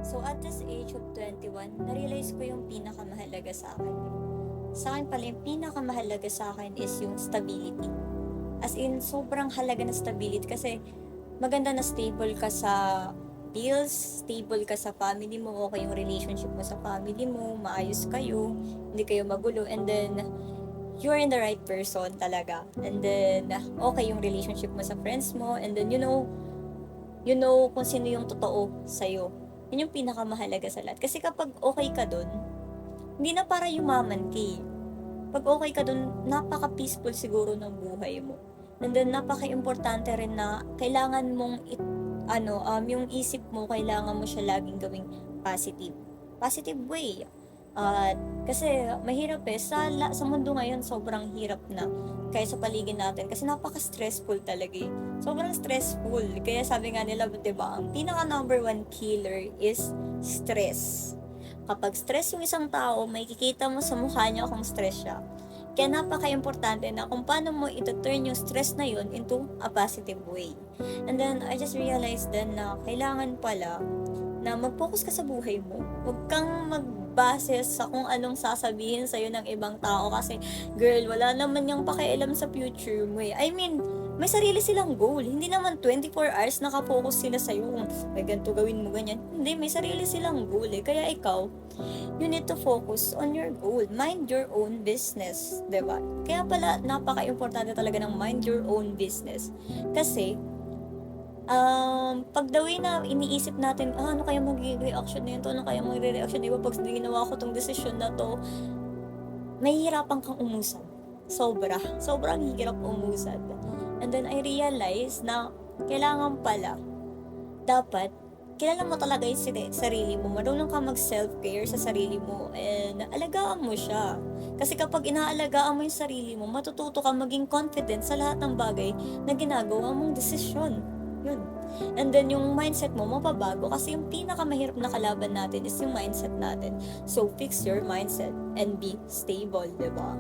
So at this age of 21, na-realize ko yung pinakamahalaga sa akin. Sa akin pala, yung pinakamahalaga sa akin is yung stability. As in, sobrang halaga na stability kasi maganda na stable ka sa bills, stable ka sa family mo, okay yung relationship mo sa family mo, maayos kayo, hindi kayo magulo, and then you're in the right person talaga. And then, okay yung relationship mo sa friends mo, and then you know kung sino yung totoo sa'yo. Yun yung pinakamahalaga sa lahat. Kasi kapag okay ka dun, hindi na para yumaman ka eh. Pag okay ka dun, napaka-peaceful siguro ng buhay mo. And then, napaka-importante rin na kailangan mong yung isip mo, kailangan mo siya laging gawing positive. Positive way. At kasi mahirap eh, sa mundo ngayon sobrang hirap na kaya sa paligid natin kasi napaka-stressful talaga eh. Sobrang stressful. Kaya sabi nga nila, 'di ba, ang pinaka number one killer is stress. Kapag stress yung isang tao, makikita mo sa mukha niya kung stress siya. Kaya napaka-importante na kung paano mo ito-turn yung stress na yun into a positive way. And then, I just realized then na kailangan pala na mag-focus ka sa buhay mo. Huwag kang magbase sa kung anong sasabihin sa'yo ng ibang tao kasi, girl, wala naman yung pakialam sa future mo eh. I mean, may sarili silang goal. Hindi naman 24 hours nakafocus sila sa'yo kung may ganito gawin mo ganyan. Hindi, may sarili silang goal eh. Kaya ikaw, you need to focus on your goal. Mind your own business, 'di ba? Kaya pala napaka-importante talaga ng mind your own business. Kasi pag the way na iniisip natin, ano kaya magiging reaction nito, ano kaya magiging reaction, di ba, pag ginawa ko tong desisyon na to, mahihirapan kang umusad. Sobrang hirap umusad. And then I realized na kailangan pala, dapat, kilala mo talaga yung sarili mo, marunong ka mag-self-care sa sarili mo, and alagaan mo siya. Kasi kapag inaalagaan mo yung sarili mo, matututo ka maging confident sa lahat ng bagay na ginagawa mong desisyon. Yun. And then yung mindset mo mapabago kasi yung pinakamahirap na kalaban natin is yung mindset natin. So fix your mindset and be stable, 'di ba?